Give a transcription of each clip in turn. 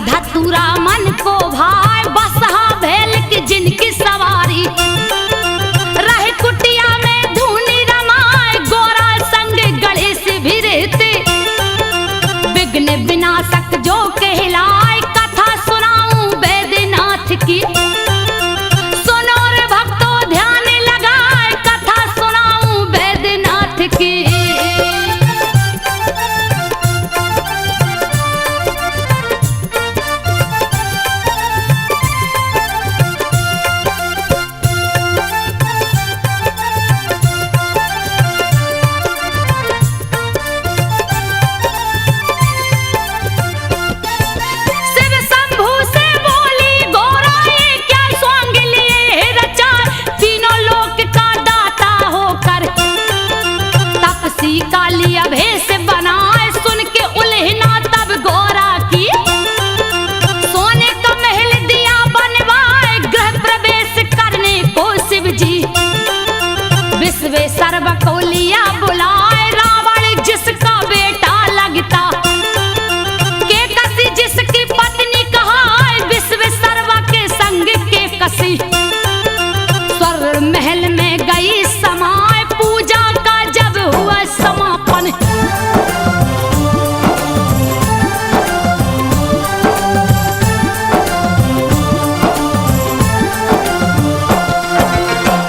धतूरा मन को भाई बसहा भेल की जिनकी सवारी रहे कुटिया में धूनी रमाए गोरा संग गणेश भी रहते विघ्न विनाशक जो कहलाए कथा सुनाऊं वैद्यनाथ की सुनो रे भक्तों ध्यान लगाए कथा सुनाऊं वैद्यनाथ की। कालिया भेष बनाए सुन के उल्हना तब गोरा की सोने का महल दिया बनवाए गृह प्रवेश करने को शिव जी विश्वेश्वर को लिया बुलाए रावण जिसका बेटा लगता के कसी जिसकी पत्नी कहाए विश्वेश्वर के संग के कसी स्वर महल में गई समाए पूजा का जब हुआ समापन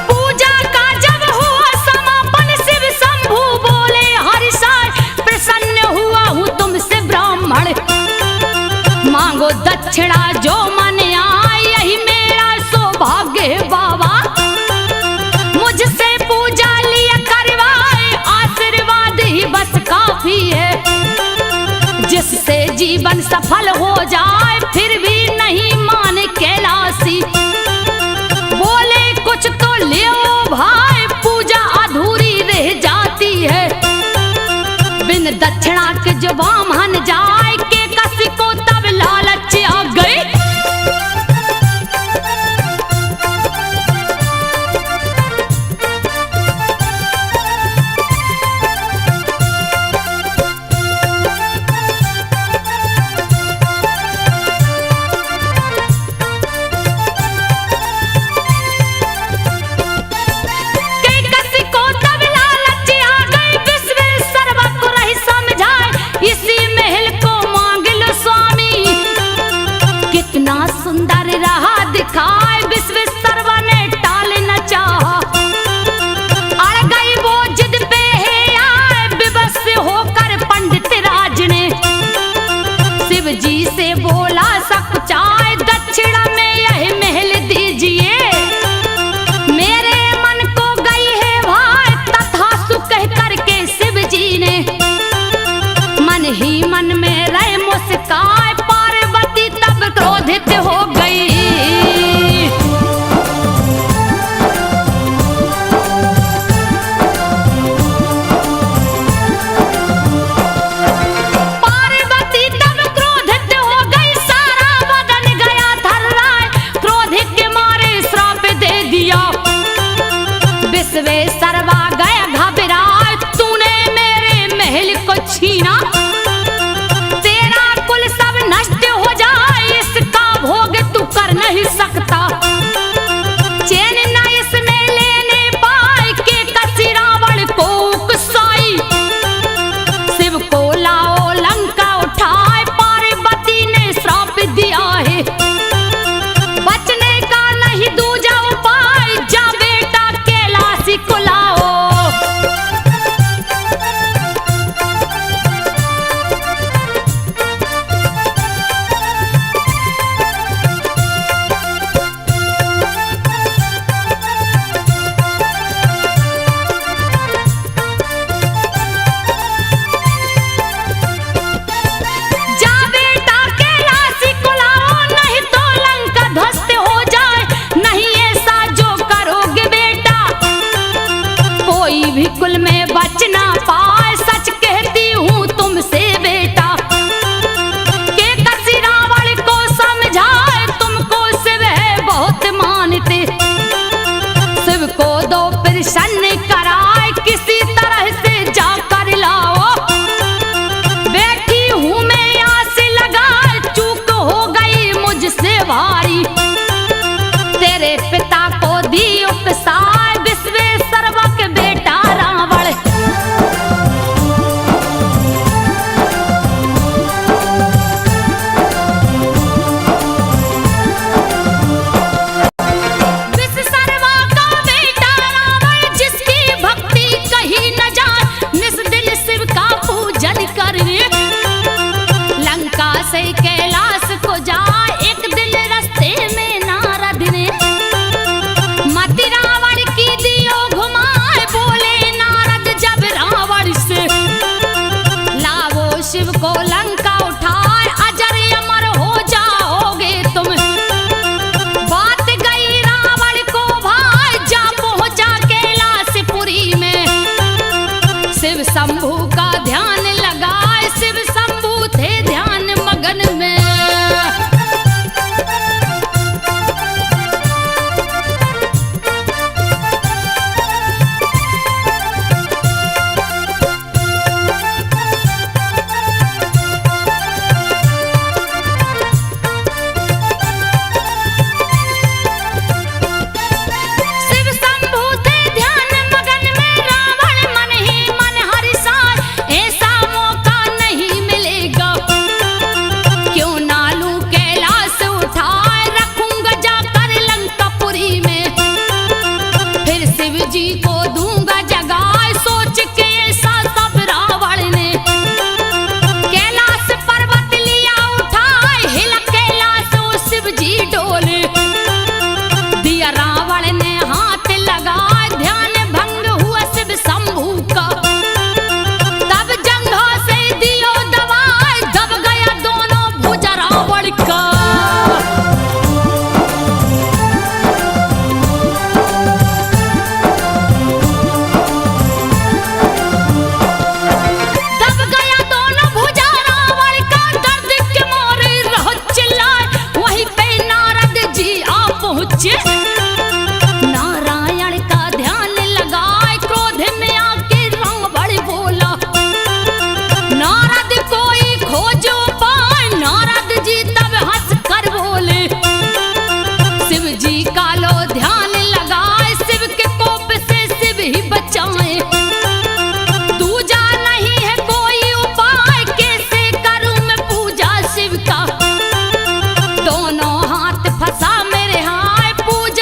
पूजा का जब हुआ समापन शिव शंभू बोले हरिशाय प्रसन्न हुआ हूँ तुमसे ब्राह्मण मांगो दक्षिणा जो मन आए यही मेरा सौभाग्य है बाबा मुझसे पूजा लिया करवाए आशीर्वाद ही बस काफी है जिससे जीवन सफल हो जाए फिर भी नहीं माने कैलाशी बोले कुछ तो ले भाई पूजा अधूरी रह जाती है बिन दक्षिणा के जो ब्राह्मण जाए के कसी को तब लालच आ गई। कर नहीं सकता। चैन न इसमें लेने पाए के कसी रावण को उकसाई। शिव को लाओ लंका उठाए, पार्वती ने श्राप दिया है। बचने का नहीं दूजा उपाय, जा बेटा कैलाशी को लाओ। जा बेटा कैलाशी को लाओ, नहीं तो लंका ध्वस्त हो जाए। नहीं ऐसा जो करोगे बेटा, कोई भी कुल में बच ना पाए। सच कहती हूँ तुमसे बेटा, के कसी रावण को समझाए। तुमको शिव है बहुत मानते, शिव को दो प्रसन्न कराए। किसी तरह से जाकर लाओ, बैठी हूँ मैं आस लगाए। चूक हो गई मुझसे भारी, तेरे पिता को दी उपसाय। विश्वेश्वरवा के बेटा रावण, विश्वेश्वरवा का बेटा रावण, जिसकी भक्ति कहीं न जाए। निस दिल शिव का पूजन कर लंका से कैलाश को जाए। एक दिन रास्ते में नारद ने मति रावण की दियो घुमाए। बोले नारद जब रावण से, लावो शिव को लंका उठाए। अजर अमर हो जाओगे तुम। बात गई रावण को भाई, जा पहुंचा कैलाशपुरी में। शिव शंभू का ध्यान लगाए, शिव शंभू थे ध्यान मगन में। शिव शंभू थे ध्यान मगन में, रावण मन ही मन हर्षाए। ऐसा मौका नहीं मिलेगा, क्यों ना लूं कैलाश उठाए। रखूंगा जाकर लंकापुरी में, फिर शिव जी को दूंगा जगाए। सोच के ऐसा सब रावण ने कैलाश पर्वत लिया उठाए। हिला कैलाश ओ शिव जी डोले, दिया रावण ने हाथ लगाए। ध्यान भंग हुआ शिव शंभू का, तब जंघा से दियो दबाए। दब गया दोनों भुजा रावण का। दब गया दोनों भुजा रावण का, दर्द के मारे रहो चिल्लाए। वहीं पे नारद जी आ पहुंचे, नारायण का ध्यान लगाए। क्रोध में आके रावण बोला, नारद कोई खोजो पाए। नारद जी तब हंस कर बोले, शिव जी का लो ध्यान लगाए। शिव के कोप से शिव ही बचाए। दूजा नहीं है कोई उपाय, कैसे करूं मैं पूजा शिव का। दोनों हाथ फंसा मेरे हाय, पूजा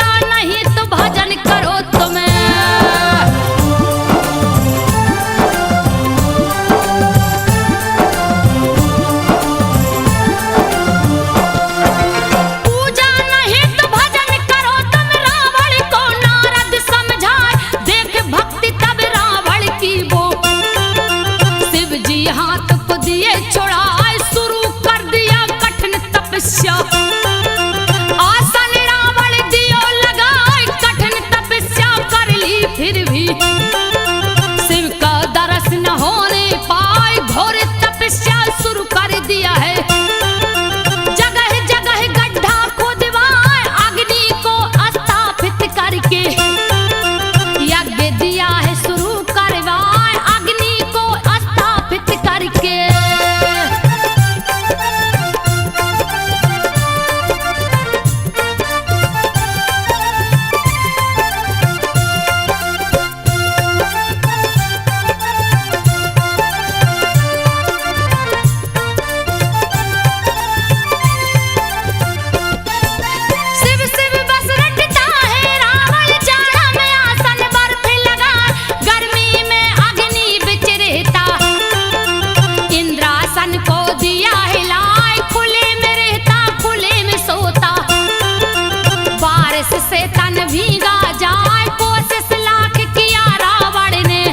गैस से तन भीगा जाए, कोशिश लाख किया रावण ने,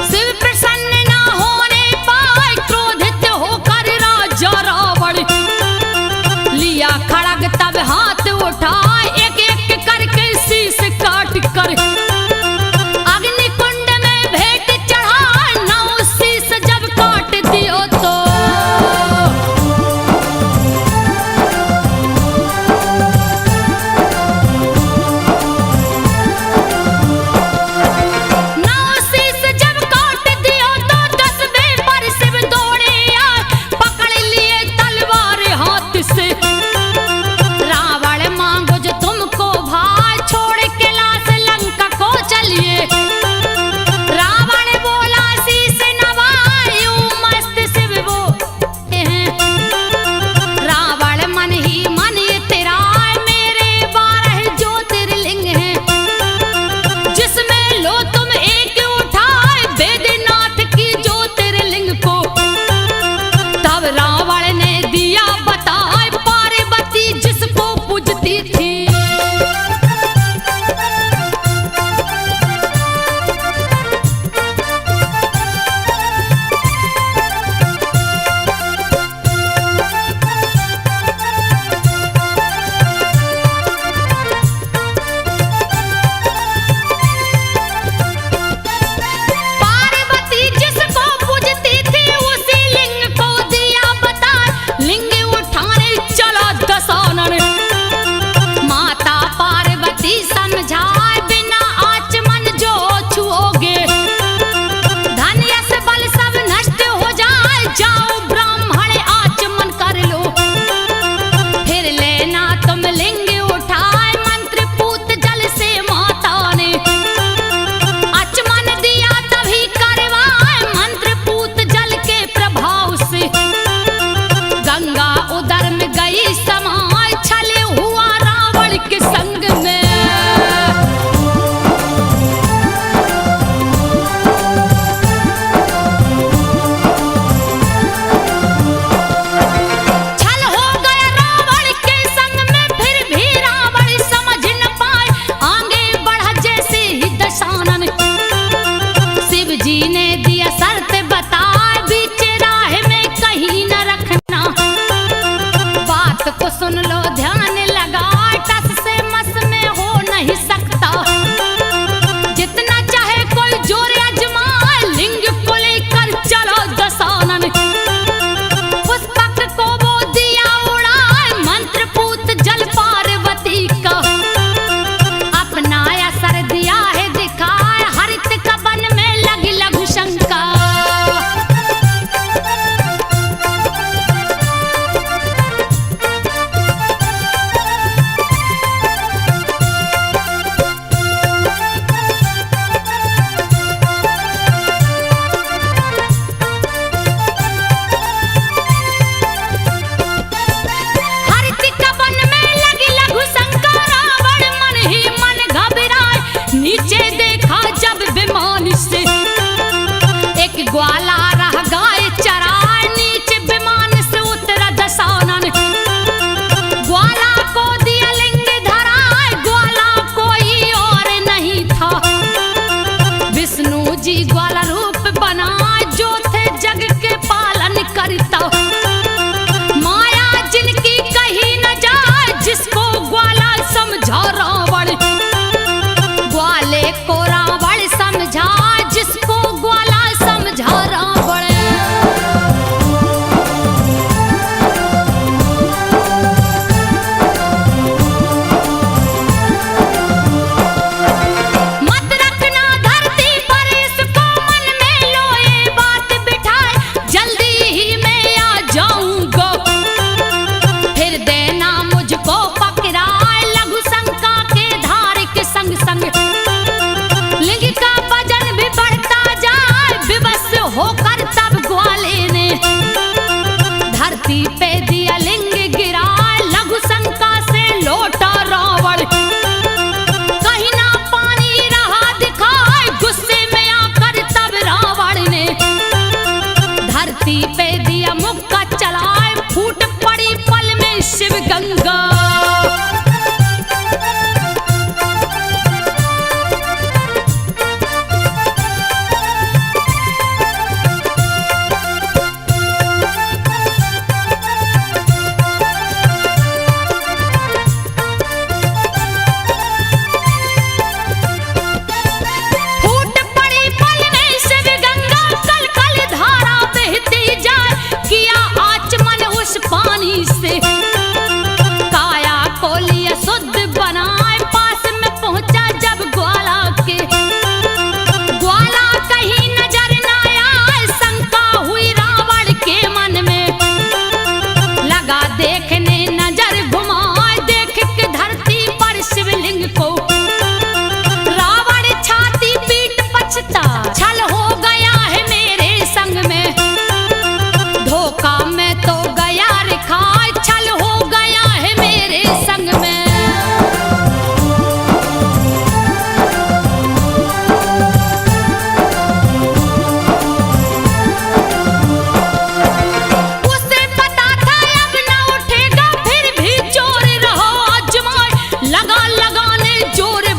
शिव प्रसन्न ना होने पाए, क्रोधित होकर राजा रावण लिया खड़ग तब हाथ उठाए, एक एक करके शीश काट कर अग्निकुंड में भेंट चढ़ाए, नौ शीश जब काट दियो तो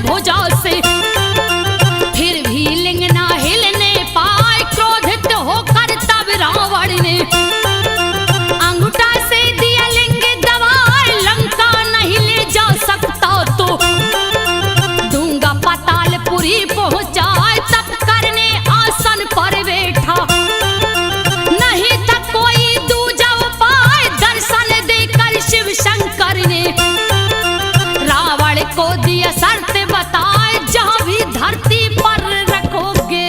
भुजा से, फिर भी लिंग ना हिलने पाए। क्रोधित होकर तब रावण ने अंगूठा से दिया लिंग दबाए। लंका नहीं ले जा सकता तो दूंगा पातालपुरी पहुंचाए। तब करने आसन पर बैठा, नहीं था कोई दूजा उपाय। दर्शन देकर शिव शंकर ने रावण को दिया शर्त बताए, जहां भी धरती पर रखोगे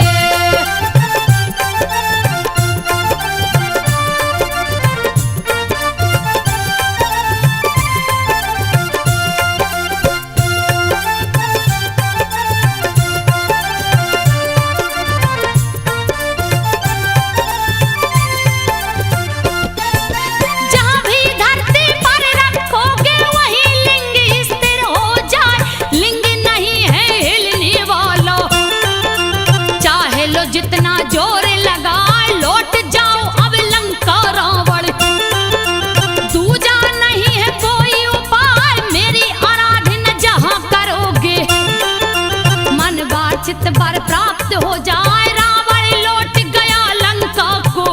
जितना जोर लगा लौट जाओ अब लंका रावण। दूजा नहीं है कोई उपाय, मेरी आराधना जहां करोगे मन वांछित वर प्राप्त हो जाए। रावण लौट गया लंका को,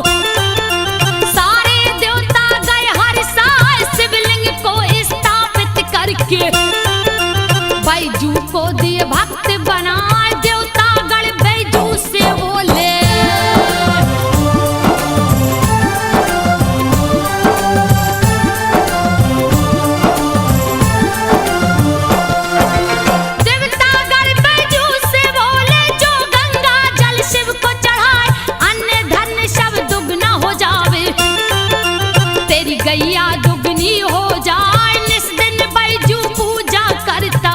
सारे देवता गए हर्षाए। शिवलिंग को स्थापित करके बैजू को दिए भक्त बनाए। देवता गण बैजू से बोले, देवता गण बैजू से बोले, जो गंगा जल शिव को चढ़ाए अन्य धन सब दुगना हो जावे। तेरी गैया दुगनी हो जाए, निस दिन बैजू पूजा करता।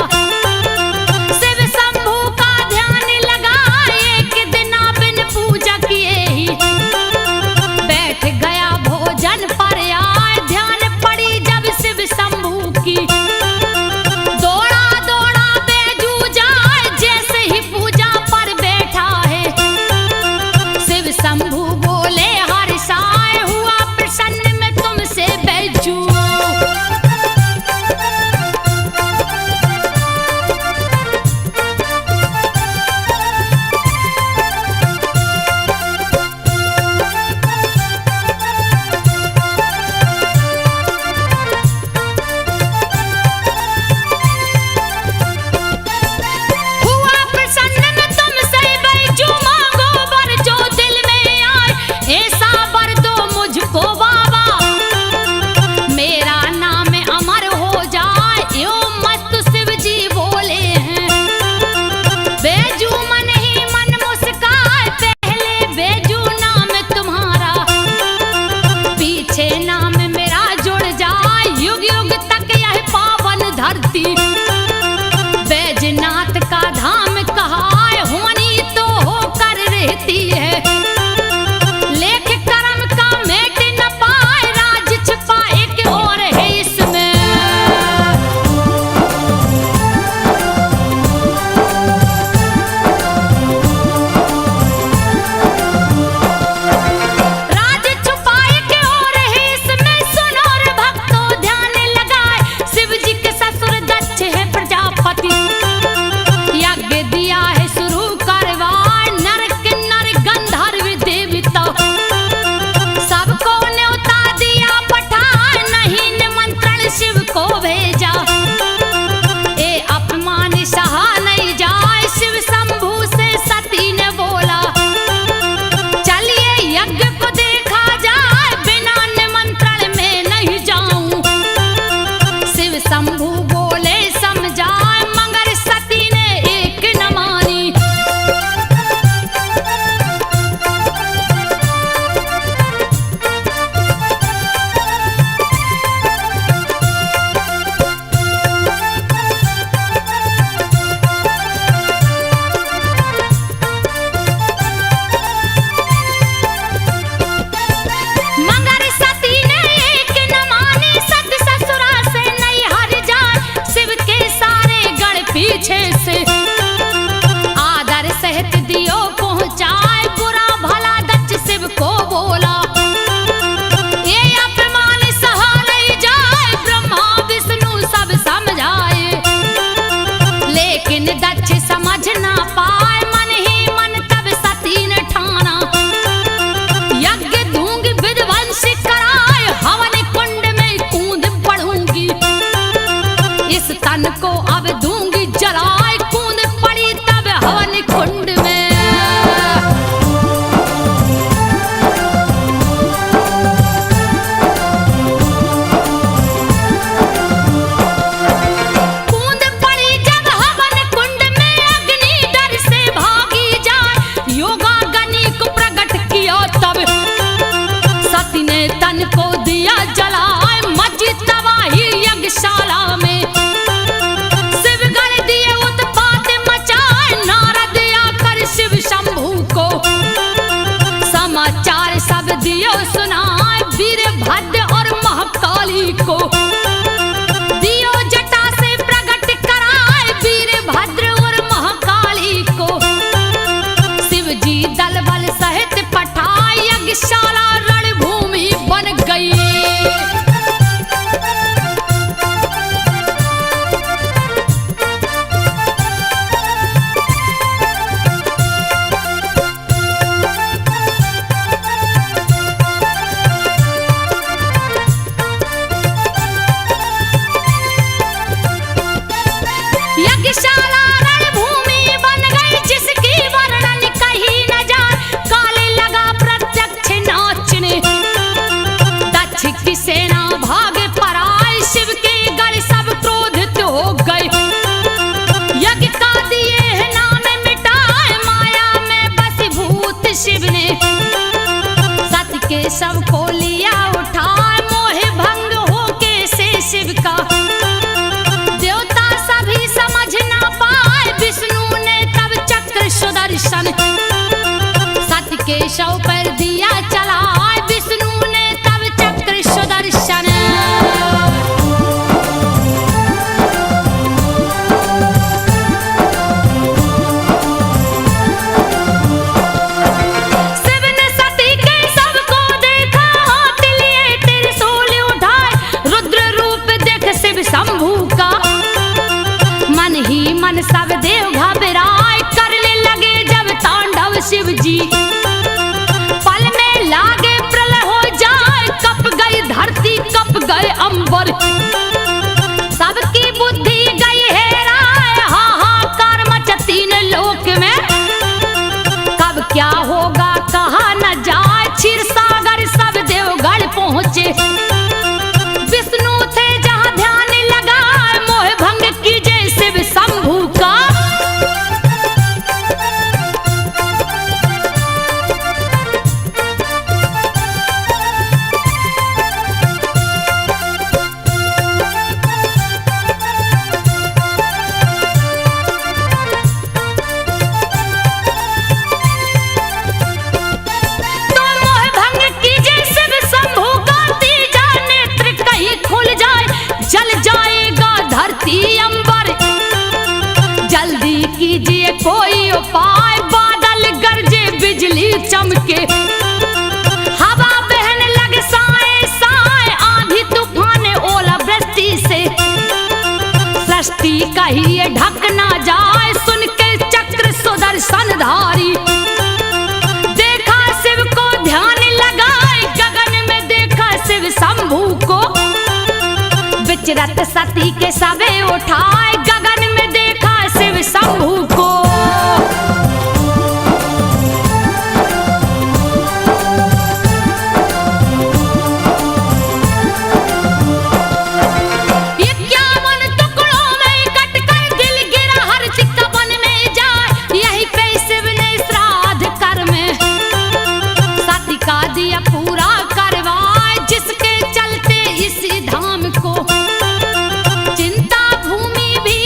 शिव शंभू का ध्यान लगाए, एक दिन बिन पूजा किए ही बैठ गया भोजन पर आए। ध्यान पड़ी जब शिव शंभू की, दौड़ा दौड़ा बैजू जाए। जैसे ही पूजा पर बैठा है शिव शंभू बोले हर्षाए, हुआ प्रसन्न मैं तुमसे बैजू। हुआ प्रसन्न मैं तुमसे बैजू, मांगो वर जो दिल में आए। ऐसा वर दो मुझको बाबा, मेरा नाम अमर हो जाए। यो मत शिव जी बोले हैं। बैजू मन ही मन मुस्काए, पहले बैजू नाम तुम्हारा, पीछे नाम मेरा जुड़ जाए। युग युग तक यह पावन धरती बैजनाथ का धाम कहा है। होनी तो होकर रहती है, लेख कर्म का मेट न पाए। राज छिपा एक और है इसमें, राज छुपा एक और है इसमें। सुनो रे भक्तों ध्यान लगाए, शिव जी के ससुर दक्ष है प्रजापति। यज्ञ दिया है शुरू करवाए, नर किन्नर गंधर्व देवता सबको न्योता दिया पठाए। नहीं निमंत्रण शिव को भेजा, ए अपमान सहा नहीं जाए। शिव शंभू से सती ने बोला, चलिए यज्ञ को देखा जाए। बिना निमंत्रण में नहीं जाऊं। शिव शंभू बोले समझाए, मगर इस तन को अब दूंगी जलाए, कूद पड़ी तब हवन कुंड में। कूद पड़ी जब हवन कुंड में, अग्नि डर से भागी जाए, योगाग्नि को प्रकट किया तब सती ने तन को दिया जलाए, मची तबाही यज्ञशाला में। शिवगण दिए उत्पात मचाए, नारद आकर शिव शंभू को समाचार सब दियो सुनाए, वीरभद्र और महाकाली को दियो जटा से प्रकट कराए, वीरभद्र और महाकाली को शिव जी दल बल सहित पठाए, यज्ञशाला रणभूमि बन गई। यज्ञशाला रणभूमि बन गई, जिसकी वर्णन कही न जाए, काले लगा प्रत्यक्ष नाचने, दक्ष की सेना भागे पराए, शिव के गढ़ सब क्रोधित हो गए, यज्ञ का दिए नाम मिटाए, माया में बसीभूत शिव ने सत्य के सब को लिया उठाए, मोह भंग होके से शिव का देवता सभी समझ ना पाए, विष्णु ने तब चक्र सुदर्शन सत्य के शव पर दिया चलाए, विष्णु ने तब चक्र सुदर्शन। शिव ने सती के सबको देखा, हाथ लिए त्रिशूल उठाए, रुद्र रूप देख शिव शंभू का मन ही मन सब देव घबराए, करने लगे जब तांडव शिव जी, पल में लागे प्रलय हो जाए, कप गई धरती कप गए अंबर, सबकी बुद्धि गई हेराए, हाहाकार मचा तीन लोक में, कब क्या होगा कहा न जाए, क्षीर सागर सब देवगढ़ पहुंचे, विष्णु थे जहां ध्यान लगाए, मोह भंग कीजे शिव शंभू का। तो मोह भंग कीजे शिव शंभू का, तीजा नेत्र कहीं खुल जाए, जल जाएगा धरती अंबर, जल्दी कीजिए कोई उपाय, बादल गरजे बिजली चमके, हवा बहन लगे साए साए, आंधी तूफान ओला वृष्टि से सृष्टि कहिए ढक ना जाए, सुन के चक्र सुदर्शन धारी, देखा शिव को ध्यान लगाए, गगन में देखा शिव शंभू को, विचरत सती के सबे उठाए, गगन में देखा शिव शंभू को। चिंता भूमि भी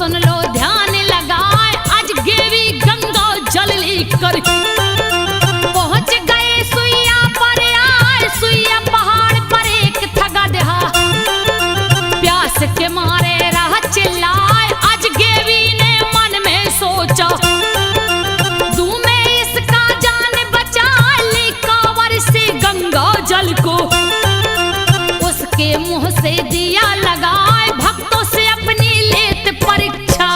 सुन लो ध्यान लगाए, आज गेवी गंगा जल लेकर पहुंच गए सुइया पर आए। सुइया पहाड़ पर एक थगा दहा, प्यास के मारे रहा चिल्लाए। आज गेवी ने मन में सोचा, दूं मैं इसका जान बचा ली कांवर से गंगा जल को। उसके मुंह से दिया लगाए, भक्तों से अपनी लेत परीक्षा।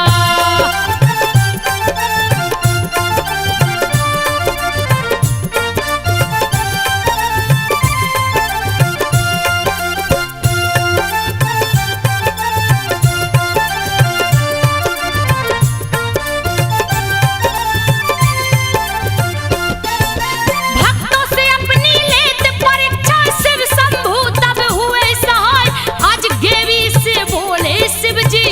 भक्तों से अपनी लेत परीक्षा, शिव शंभू तब हुए सहाय। आज गेवी से बोले शिव जी,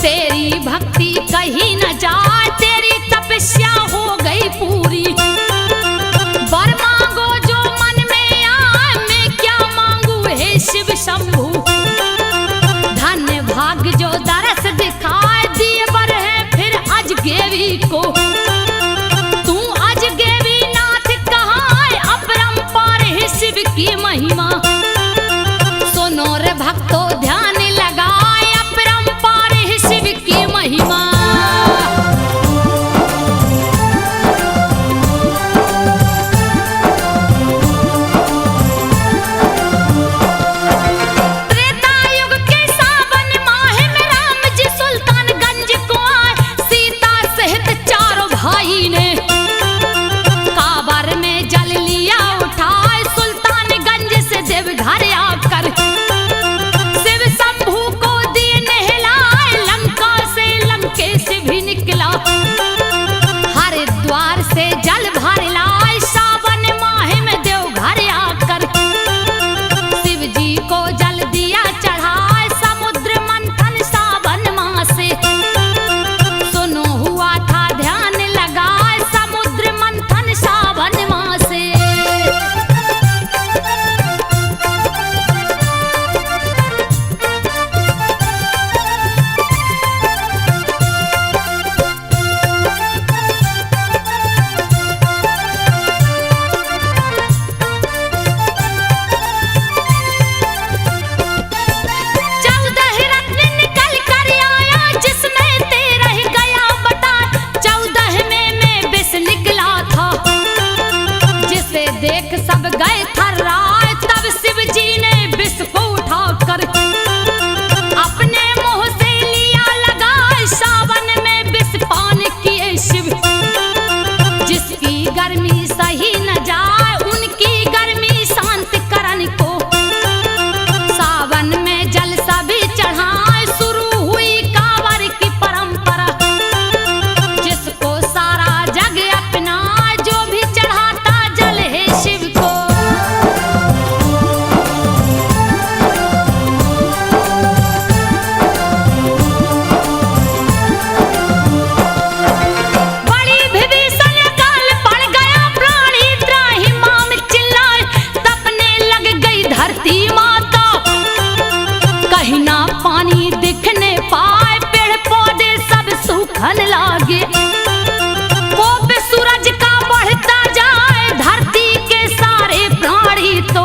तेरी भक्ति कहीं न जाए, तेरी तपस्या हो गई पूरी। वर मांगो जो मन में आए, मैं क्या मांगू हे शिव शंभू। धन्य भाग जो दरस दिखाए, दिए वर है फिर आज गेवी को। तू आज गेवी नाथ कहाँ, अपरंपार है शिव की महिमा। सुनो रे भक्तों ध्यान लगाए, अपरंपार है शिव की महिमा। त्रेता युग के सावन माह में राम जी सुल्तानगंज को आए। सीता सहित चारों भाई ने कांवर में जल लिया उठाए। सुल्तानगंज से देवघर आकर शिव शंभू को दिए नहलाए। लंका से लंकेश भी निकला, हरिद्वार से जल भर लाए। सावन माह में देवघर आकर शिव जी को जल दिया चढ़ाए। समुद्र मंथन सावन माह से, सुनो हुआ था ध्यान लगाए। समुद्र मंथन सावन माह से। चौदह रत्न निकल कर आया, जिसमें 13 गया बता। 14 में मैं विष निकला था, जिसे देख सब गए थर्राए। तब शिव जी ने विष को उठाकर अपने मुंह से लिया लगाए। सावन में विष पान किए शिव, जिसकी गर्मी सही न जाए, उनकी गर्मी शांत करन को। सावन में जल सभी चढ़ाए, शुरू हुई कांवर की परंपरा। जिसको सारा जग अपना, जो भी चढ़ाता जल है शिव को। बड़ी विभीषण काल पड़ गया, प्राणी त्राहि माम चिल्लाए। तपने लग गई धरती माता, कहीं ना पानी दिखने पाए। पेड़ पौधे सब सूखन लागे, कोप सूरज का बढ़ता जाए। धरती के सारे प्राणी तो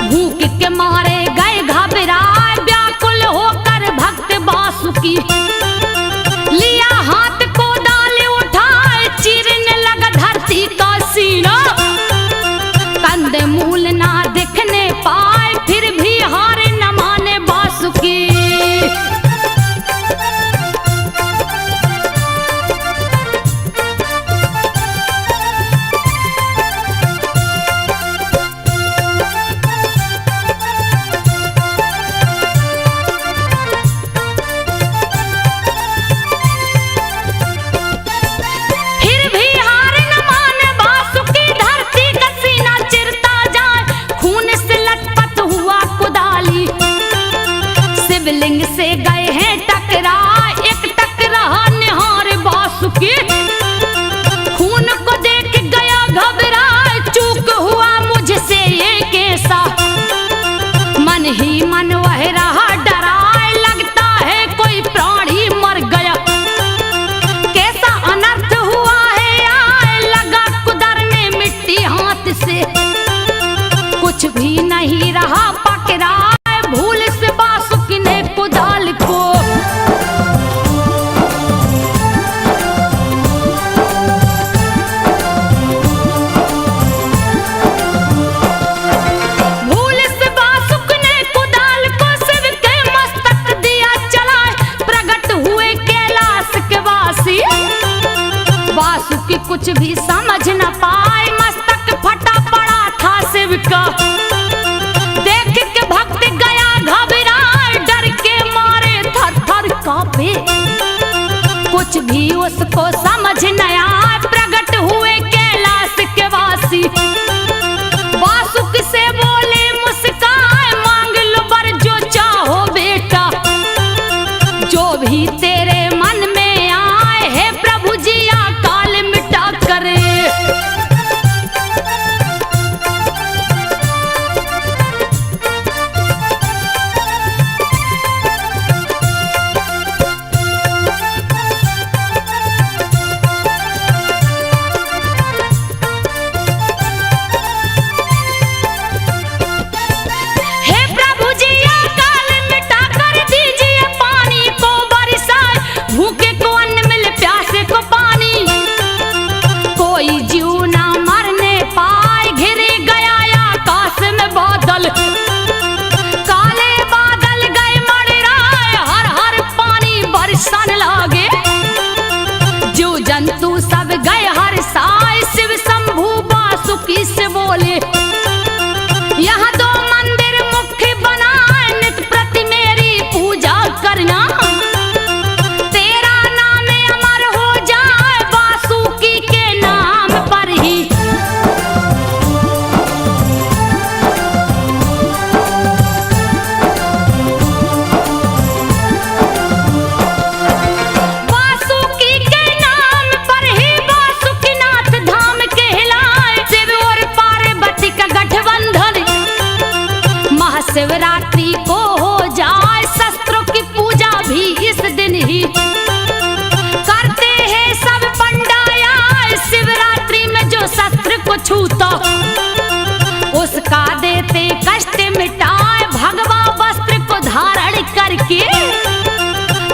भूख के मारे गए घबराए। व्याकुल होकर भक्त वासुकी लिया हाथ को डाले उठाए। चीरने लगा धरती का सीना, कंद मूल ना दिखने पाए। फिर भी हार न माने वासुकी। फिर भी हार न माने वासुकी, धरती का सीना चिरता जाए। खून से लटपट हुआ कुदाली, शिवलिंग से गए हैं टकरा। एक टकरा निहार वासुकी, खून को देख गया घबरा। चूक हुआ मुझसे ये कैसा, मन ही मन वह रहा डरा। लगता है कोई कुछ भी समझ न पाए, मस्तक फटा पड़ा था शिव का। देख के भक्त गया घबराए, डर के मारे थर थर कांपे। कुछ भी उसको समझ न आए, प्रकट हुए कैलाश के वासी। वासुक से बोले मुस्काए, मांग लो वर जो चाहो बेटा, जो भी तेरे मन में आए, हे प्रभु जी अकाल मिटा करे। जंतु सब गए हर साय, शिव शंभु वासुकी से बोले, यहाँ 2 मंदिर मुख्य बनाए, नित प्रति मेरी पूजा करना। तेरा नाम अमर हो जाए, वासुकी के नाम पर ही। शिवरात्रि को हो जाए, शस्त्रों की पूजा भी इस दिन ही करते हैं सब पंडाया। शिवरात्रि में जो शस्त्र को छूता, उसका देते कष्ट मिटाए, भगवा वस्त्र को धारण करके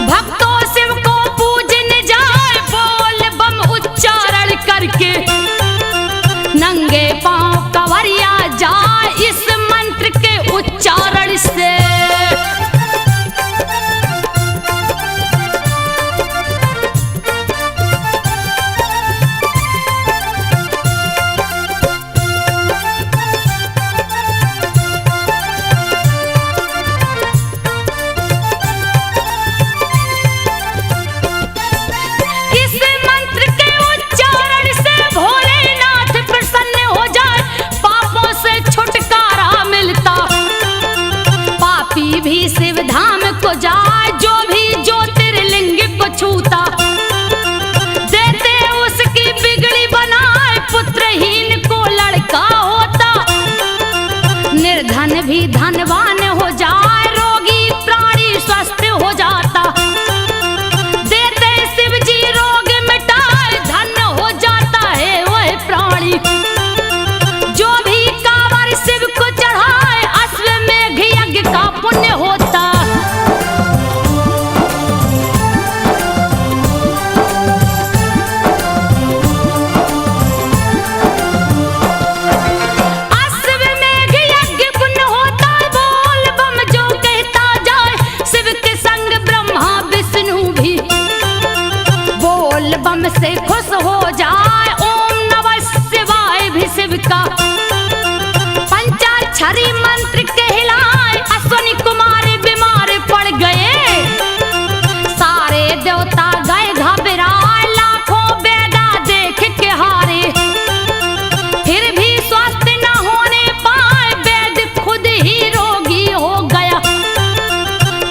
भक्तों शिव को पूजने जाए, बोल बम उच्चारण करके। नंगे पांव कंवरिया जाए, इस मंत्र के उच्चारण से। भी शिव धाम को जाए, जो भी ज्योतिर्लिंग को छूता, देते उसकी बिगड़ी बनाए, पुत्रहीन को लड़का होता। निर्धन भी धनवान हो जाए, रोगी प्राणी स्वस्थ हो जाता। देते शिव जी रोग मिटाए, धन्य हो जाता है वह प्राणी। जो भी कांवर शिव को चढ़ाए, अश्वमेघ यज्ञ का पुण्य होता। अश्वमेघ यज्ञ पुण्य होता, बोल बम जो कहता जाए, शिव के संग ब्रह्मा विष्णु भी बोल बम से खुश हो जाए। ओम नमः शिवाय भी शिव का पंचाक्षरी मंत्र कहलाए, अश्वनी कुमार बीमार पड़ गए, सारे देवता गए घबराए, लाखों वेदा देख के हारे, फिर भी स्वस्थ न होने पाए, वेद खुद ही रोगी हो गया।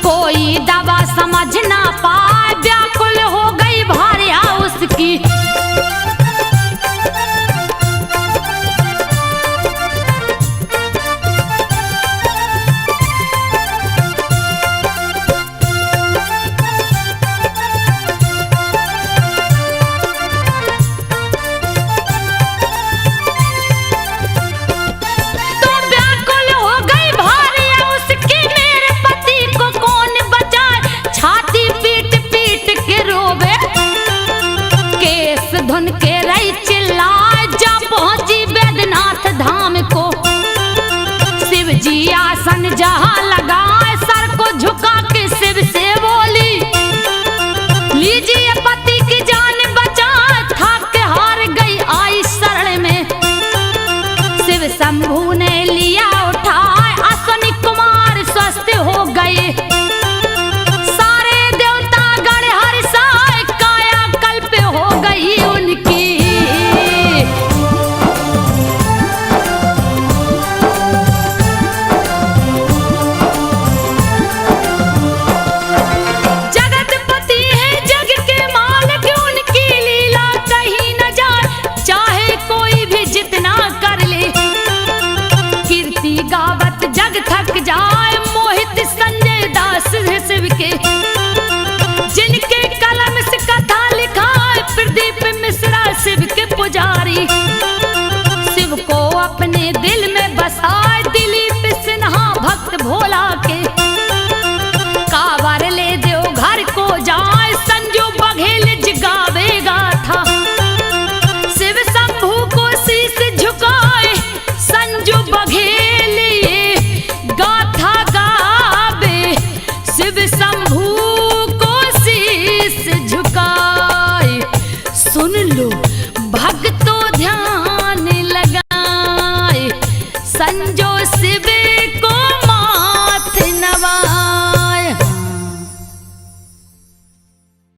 कोई दवा समझ ना पाए, व्याकुल हो गई भार्या उसकी। धुन के रही चिल्लाए, जा पहुंची बैद्यनाथ धाम को। शिव जी आसन जहां लगाए, सर को झुका के शिव से बोली, लीजिए पति की जान बचा, थक हार गई पुजारी। शिव को अपने दिल में बसाए दिलीप सिन्हा भक्त भोला के। कावर ले दो घर को जाए संजू बघेल जगावेगा था। शिव शंभू को शीश झुकाए संजू बघेल गाथा गावे। शिव शंभू को शीश झुकाए। सुन लो भक्तों ध्यान लगाए संजो शिव